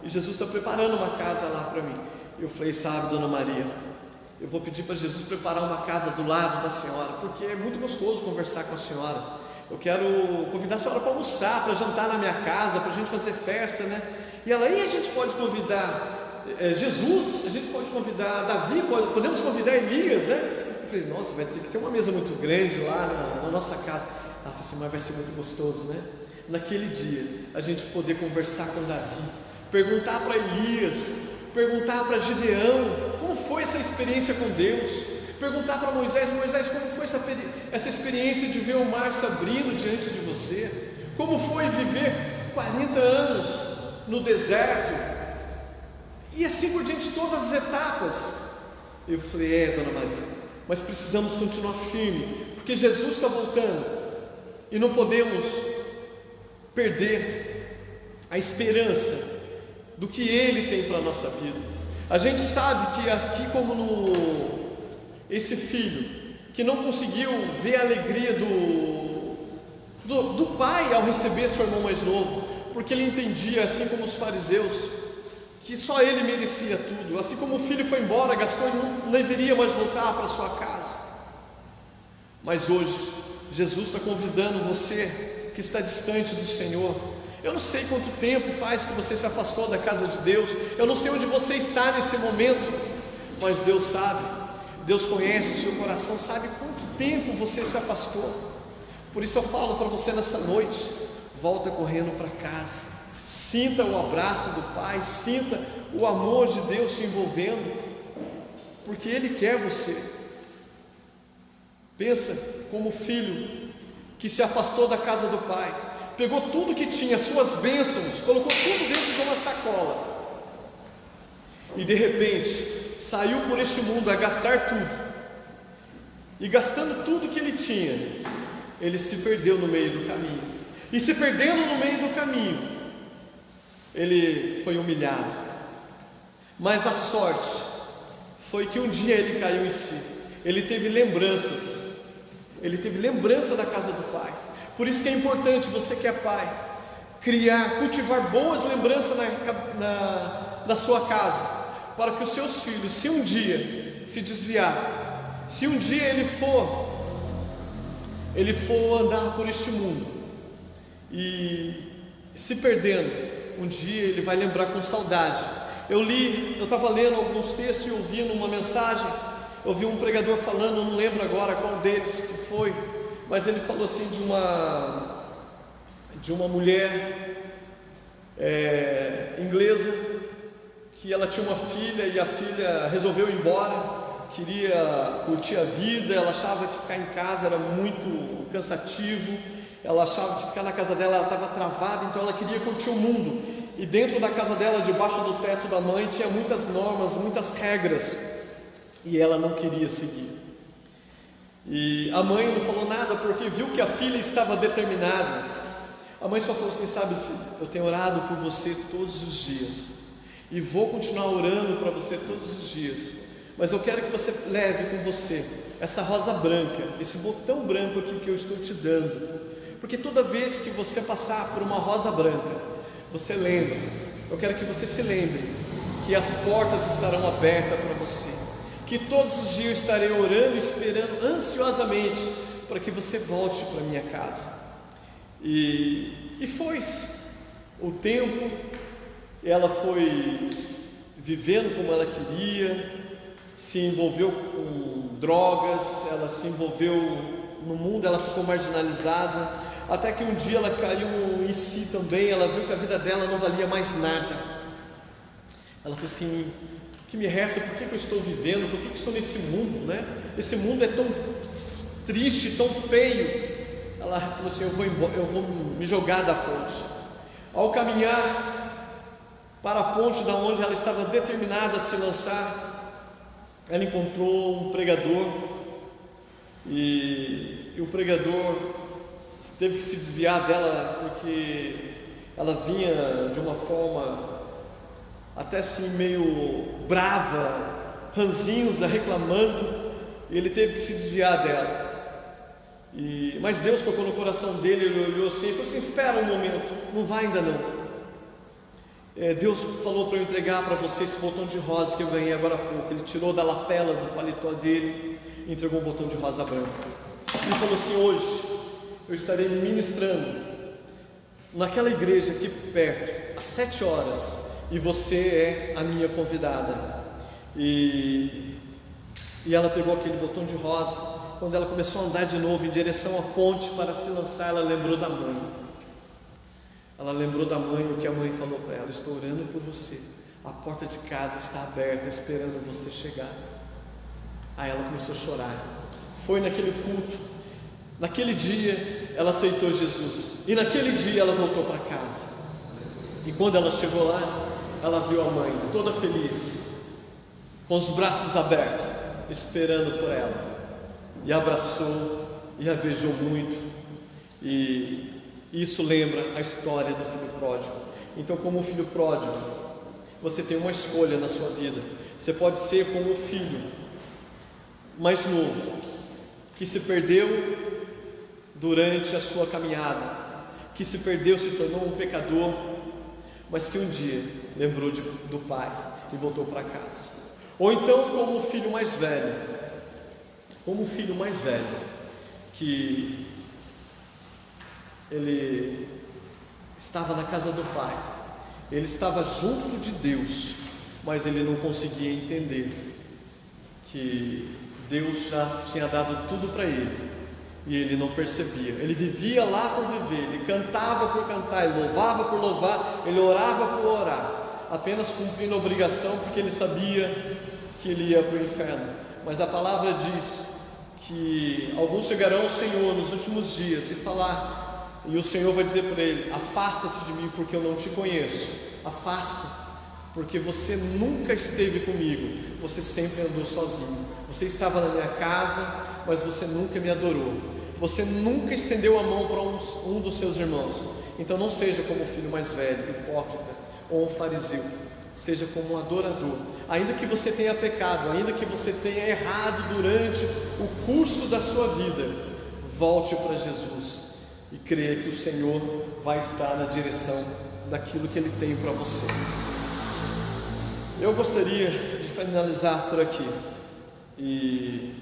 e Jesus está preparando uma casa lá para mim. Eu falei: sabe, Dona Maria, eu vou pedir para Jesus preparar uma casa do lado da senhora, porque é muito gostoso conversar com a senhora. Eu quero convidar a senhora para almoçar, para jantar na minha casa, para a gente fazer festa, né? E ela: e a gente pode convidar Jesus, a gente pode convidar Davi, podemos convidar Elias, né? Eu falei: nossa, vai ter que ter uma mesa muito grande lá na nossa casa. Ela falou assim: mas vai ser muito gostoso, né? Naquele dia, a gente poder conversar com Davi, perguntar para Elias, perguntar para Gideão como foi essa experiência com Deus, perguntar para Moisés: Moisés, como foi essa experiência de ver o mar se abrindo diante de você? Como foi viver 40 anos no deserto? E assim por diante, todas as etapas. Eu falei: Dona Maria, mas precisamos continuar firme, porque Jesus está voltando, e não podemos perder a esperança do que Ele tem para a nossa vida. A gente sabe que aqui, como esse filho que não conseguiu ver a alegria do pai ao receber seu irmão mais novo, porque ele entendia, assim como os fariseus, que só ele merecia tudo. Assim como o filho foi embora, gastou e não deveria mais voltar para sua casa. Mas hoje Jesus está convidando você que está distante do Senhor. Eu não sei quanto tempo faz que você se afastou da casa de Deus, eu não sei onde você está nesse momento, mas Deus sabe, Deus conhece o seu coração, sabe quanto tempo você se afastou. Por isso eu falo para você nessa noite: volta correndo para casa, sinta o abraço do Pai, sinta o amor de Deus se envolvendo, porque Ele quer você. Pensa como o filho que se afastou da casa do Pai, pegou tudo que tinha, suas bênçãos, colocou tudo dentro de uma sacola, e de repente saiu por este mundo a gastar tudo, e gastando tudo que ele tinha, ele se perdeu no meio do caminho, e se perdendo no meio do caminho, ele foi humilhado. Mas a sorte foi que um dia ele caiu em si, ele teve lembranças, ele teve lembrança da casa do Pai. Por isso que é importante, você que é pai, cultivar boas lembranças na sua casa, para que os seus filhos, se um dia se desviar, se um dia ele for andar por este mundo e se perdendo, um dia ele vai lembrar com saudade. Eu estava lendo alguns textos e ouvindo uma mensagem, eu ouvi um pregador falando, eu não lembro agora qual deles que foi, mas ele falou assim de uma mulher inglesa, que ela tinha uma filha e a filha resolveu ir embora, queria curtir a vida, ela achava que ficar em casa era muito cansativo, ela achava que ficar na casa dela ela estava travada, então ela queria curtir o mundo. E dentro da casa dela, debaixo do teto da mãe, tinha muitas normas, muitas regras, e ela não queria seguir. E a mãe não falou nada porque viu que a filha estava determinada. A mãe só falou assim: sabe, filho, eu tenho orado por você todos os dias e vou continuar orando para você todos os dias, mas eu quero que você leve com você essa rosa branca, esse botão branco aqui que eu estou te dando, porque toda vez que você passar por uma rosa branca, você lembra, eu quero que você se lembre que as portas estarão abertas para você, que todos os dias eu estarei orando e esperando ansiosamente para que você volte para a minha casa. E foi-se o tempo, ela foi vivendo como ela queria, se envolveu com drogas, ela se envolveu no mundo, ela ficou marginalizada, até que um dia ela caiu em si também, ela viu que a vida dela não valia mais nada. Ela falou assim: o que me resta? Por que eu estou vivendo? Por que eu estou nesse mundo, né? Esse mundo é tão triste, tão feio. Ela falou assim: eu vou me jogar da ponte. Ao caminhar para a ponte da onde ela estava determinada a se lançar, ela encontrou um pregador, e o pregador teve que se desviar dela, porque ela vinha de uma forma até assim meio brava, ranzinza, reclamando, e ele teve que se desviar dela. Mas Deus tocou no coração dele, ele olhou assim e falou assim: espera um momento, não vai ainda não. Deus falou para eu entregar para você esse botão de rosa que eu ganhei agora há pouco. Ele tirou da lapela do paletó dele e entregou um botão de rosa branco. Ele falou assim: hoje eu estarei ministrando naquela igreja aqui perto, às 7 horas, e você é a minha convidada. E ela pegou aquele botão de rosa. Quando ela começou a andar de novo em direção à ponte para se lançar, ela lembrou da mãe. Ela lembrou da mãe, o que a mãe falou para ela: estou orando por você, a porta de casa está aberta esperando você chegar. Aí ela começou a chorar. Foi naquele culto, naquele dia ela aceitou Jesus, e naquele dia ela voltou para casa. E quando ela chegou lá, ela viu a mãe toda feliz, com os braços abertos, esperando por ela, e abraçou e a beijou muito. E isso lembra a história do filho pródigo. Então, como o filho pródigo, você tem uma escolha na sua vida. Você pode ser como o filho mais novo, que se perdeu durante a sua caminhada, que se perdeu, se tornou um pecador, mas que um dia lembrou do pai e voltou para casa. Ou então como o filho mais velho, que ele estava na casa do pai, ele estava junto de Deus, mas ele não conseguia entender que Deus já tinha dado tudo para ele, e ele não percebia. Ele vivia lá por viver, ele cantava por cantar, ele louvava por louvar, ele orava por orar, apenas cumprindo a obrigação, porque ele sabia que ele ia para o inferno. Mas a palavra diz que alguns chegarão ao Senhor nos últimos dias e falar, e o Senhor vai dizer para ele: afasta-te de mim, porque eu não te conheço. Afasta, porque você nunca esteve comigo, você sempre andou sozinho. Você estava na minha casa, mas você nunca me adorou. Você nunca estendeu a mão para um dos seus irmãos. Então não seja como o filho mais velho, hipócrita, ou um fariseu. Seja como um adorador. Ainda que você tenha pecado, ainda que você tenha errado durante o curso da sua vida, volte para Jesus e creia que o Senhor vai estar na direção daquilo que Ele tem para você. Eu gostaria de finalizar por aqui e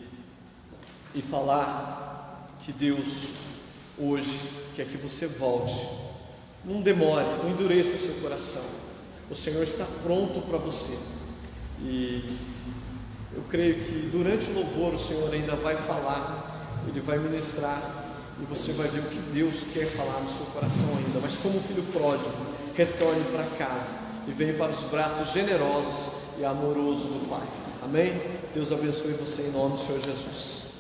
falar que Deus hoje quer que você volte. Não demore, não endureça seu coração. O Senhor está pronto para você, e eu creio que durante o louvor o Senhor ainda vai falar, Ele vai ministrar, e você vai ver o que Deus quer falar no seu coração ainda. Mas como o filho pródigo, retorne para casa e venha para os braços generosos e amorosos do Pai. Amém? Deus abençoe você em nome do Senhor Jesus.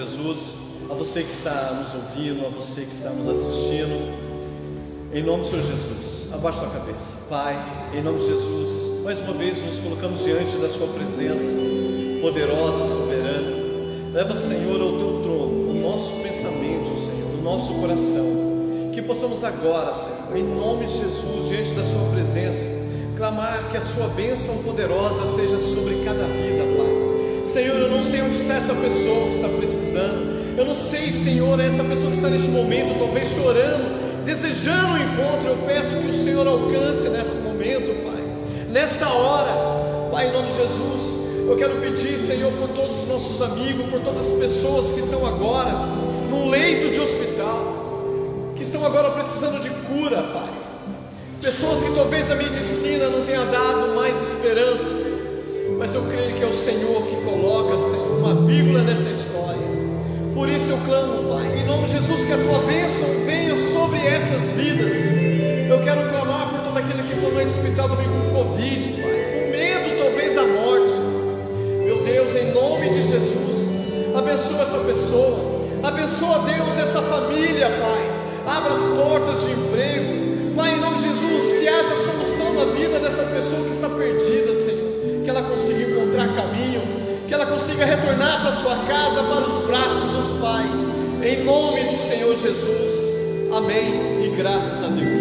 Jesus, a você que está nos ouvindo, a você que está nos assistindo, em nome do Senhor Jesus, abaixe sua cabeça. Pai, em nome de Jesus, mais uma vez nos colocamos diante da sua presença poderosa, soberana. Leva, Senhor, ao teu trono o nosso pensamento, Senhor, o nosso coração, que possamos agora, Senhor, em nome de Jesus, diante da sua presença, clamar que a sua bênção poderosa seja sobre cada vida, Pai. Senhor, eu não sei onde está essa pessoa que está precisando, eu não sei, Senhor, essa pessoa que está neste momento, talvez chorando, desejando um encontro. Eu peço que o Senhor alcance nesse momento, Pai, nesta hora, Pai, em nome de Jesus. Eu quero pedir, Senhor, por todos os nossos amigos, por todas as pessoas que estão agora num leito de hospital, que estão agora precisando de cura, Pai. Pessoas que talvez a medicina não tenha dado mais esperança, mas eu creio que é o Senhor que coloca, Senhor, uma vírgula nessa história. Por isso eu clamo, Pai, em nome de Jesus, que a tua bênção venha sobre essas vidas. Eu quero clamar por todo aquele que estão no hospital também com Covid, Pai, com medo talvez da morte. Meu Deus, em nome de Jesus, abençoa essa pessoa, abençoa, Deus, essa família, Pai. Abra as portas de emprego, Pai, em nome de Jesus, que haja solução na vida dessa pessoa que está perdida, Senhor, que ela consiga encontrar caminho, que ela consiga retornar para sua casa, para os braços dos Pai, em nome do Senhor Jesus, amém, e graças a Deus.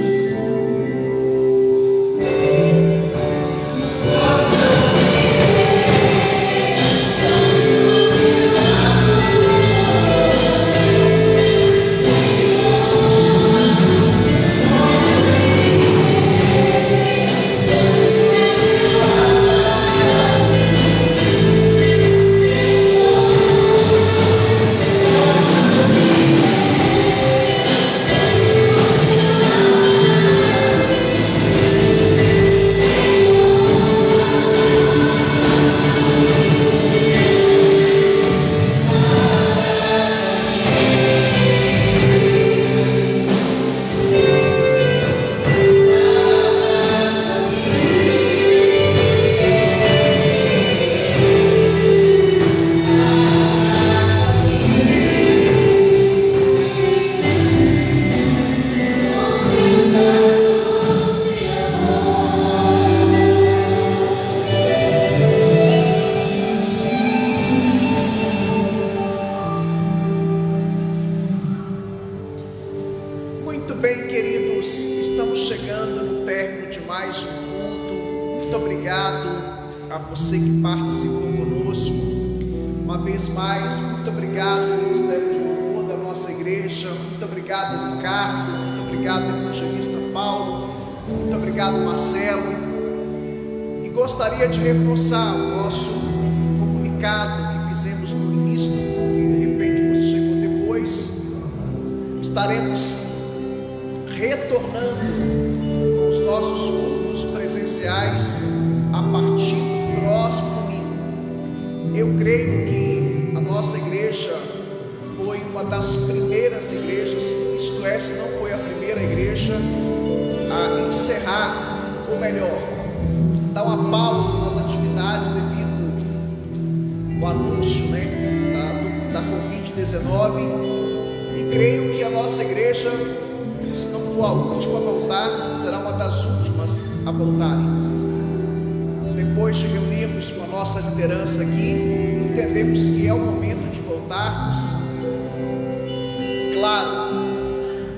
Gostaria de reforçar o nosso comunicado que fizemos no início do culto. De repente você chegou depois. Estaremos retornando com os nossos cultos presenciais a partir do próximo domingo. Eu creio que a nossa igreja foi uma das primeiras igrejas, isto é, se não foi a primeira igreja a encerrar, ou melhor, dar uma pausa nas atividades devido ao anúncio, da Covid-19, e creio que a nossa igreja, se não for a última a voltar, será uma das últimas a voltarem. Depois de reunirmos com a nossa liderança aqui, entendemos que é o momento de voltarmos, claro,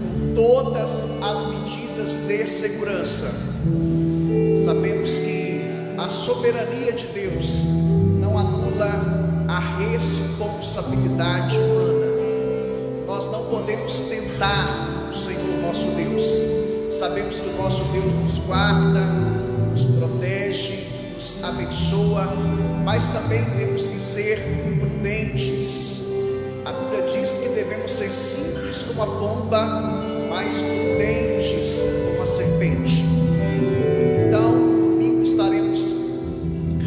com todas as medidas de segurança. Sabemos que a soberania de Deus não anula a responsabilidade humana. Nós não podemos tentar o Senhor nosso Deus. Sabemos que o nosso Deus nos guarda, nos protege, nos abençoa, mas também temos que ser prudentes. A Bíblia diz que devemos ser simples como a pomba, mas prudentes como a serpente. Então, domingo estaremos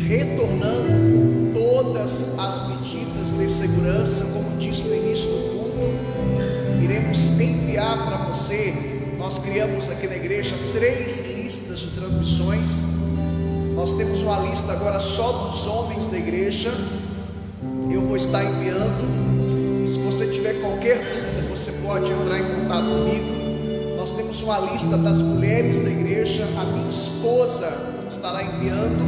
retornando com todas as medidas de segurança, como disse no início do culto. Iremos enviar para você. Nós criamos aqui na igreja 3 listas de transmissões. Nós temos uma lista agora só dos homens da igreja. Eu vou estar enviando. E se você tiver qualquer dúvida, você pode entrar em contato comigo. Nós temos uma lista das mulheres da igreja, a minha esposa estará enviando,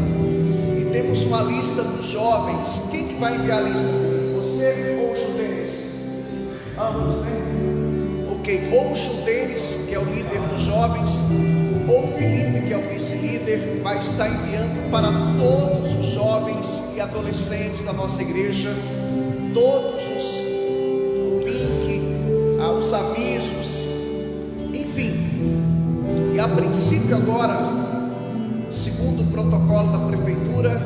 e temos uma lista dos jovens. Quem que vai enviar a lista? Você ou o Judenes? Ambos, né? Ok, ou o Judenes, que é o líder dos jovens, ou o Felipe, que é o vice-líder, vai estar enviando para todos os jovens e adolescentes da nossa igreja, o link, os avisos, enfim. E a princípio agora, segundo o protocolo da prefeitura,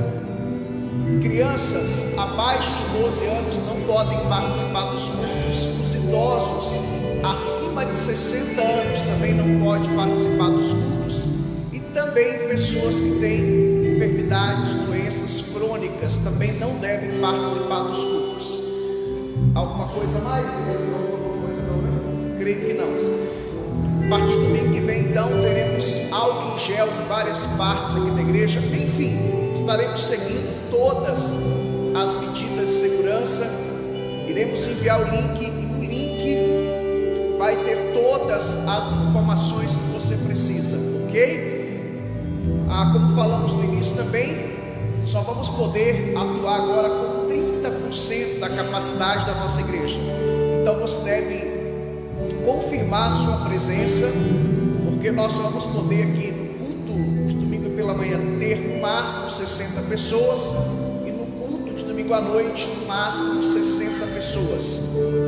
crianças abaixo de 12 anos não podem participar dos cultos. Os idosos acima de 60 anos também não podem participar dos cultos. E também pessoas que têm enfermidades, doenças crônicas também não devem participar dos cultos. Alguma coisa mais? Alguma coisa não, né? Creio que não. A partir do domingo que vem, então, teremos álcool em gel em várias partes aqui da igreja. Enfim, estaremos seguindo todas as medidas de segurança. Iremos enviar o link, e no link vai ter todas as informações que você precisa, ok? Como falamos no início também, só vamos poder atuar agora com 30% da capacidade da nossa igreja. Então você deve confirmar sua presença, porque nós vamos poder aqui no culto de domingo pela manhã ter no máximo 60 pessoas, e no culto de domingo à noite no máximo 60 pessoas.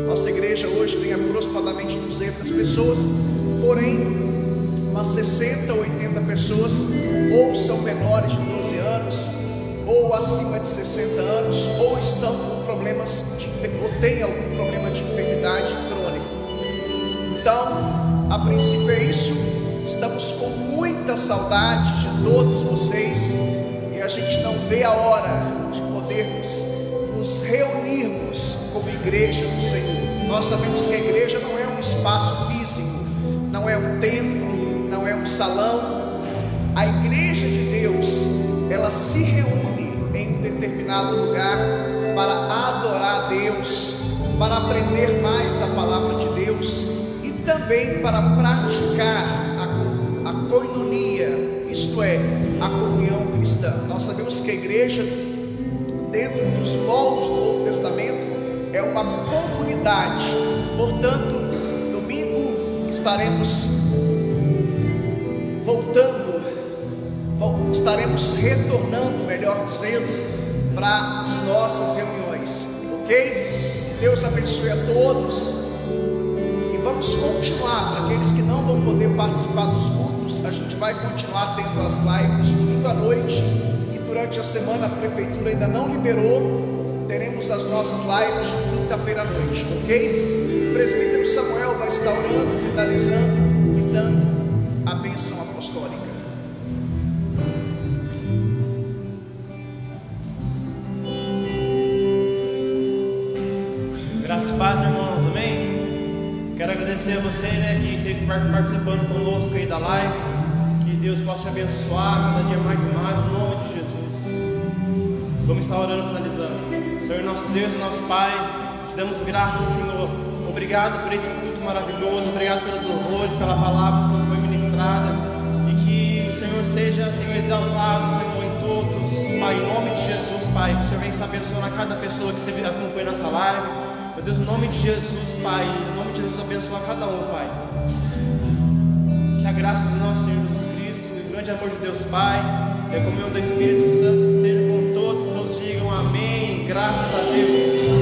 Nossa igreja hoje tem aproximadamente 200 pessoas, porém umas 60 ou 80 pessoas ou são menores de 12 anos, ou acima de 60 anos, ou estão com problemas ou têm algum problema de enfermidade crônica. Então, a princípio é isso. Estamos com muita saudade de todos vocês, e a gente não vê a hora de podermos nos reunirmos como igreja do Senhor. Nós sabemos que a igreja não é um espaço físico, não é um templo, não é um salão. A igreja de Deus, ela se reúne em um determinado lugar para adorar a Deus, para aprender mais da palavra de Deus, e também para praticar a koinonia, isto é, a comunhão cristã. Nós sabemos que a igreja, dentro dos moldes do Novo Testamento, é uma comunidade. Portanto, domingo estaremos estaremos retornando, melhor dizendo, para as nossas reuniões, ok? Que Deus abençoe a todos. Vamos continuar. Para aqueles que não vão poder participar dos cultos, a gente vai continuar tendo as lives domingo à noite, e durante a semana a prefeitura ainda não liberou, teremos as nossas lives de quinta-feira à noite, ok? O presbítero Samuel vai estar orando, finalizando e dando a bênção apostólica. Graças e paz, irmãos, amém? Quero agradecer a você, que esteve participando conosco aí da live. Que Deus possa te abençoar cada dia mais e mais, no nome de Jesus. Vamos estar orando, finalizando. Senhor, nosso Deus e nosso Pai, te damos graças, Senhor. Obrigado por esse culto maravilhoso, obrigado pelos louvores, pela palavra que foi ministrada, e que o Senhor seja, Senhor, exaltado, Senhor, em todos, Pai, em nome de Jesus, Pai. Que o Senhor venha estar abençoando a cada pessoa que esteve acompanhando essa live. Meu Deus, em nome de Jesus, Pai, em nome de Jesus, abençoa cada um, Pai. Que a graça do nosso Senhor Jesus Cristo e o grande amor de Deus, Pai, e a comunhão do Espírito Santo esteja com todos digam amém, graças a Deus.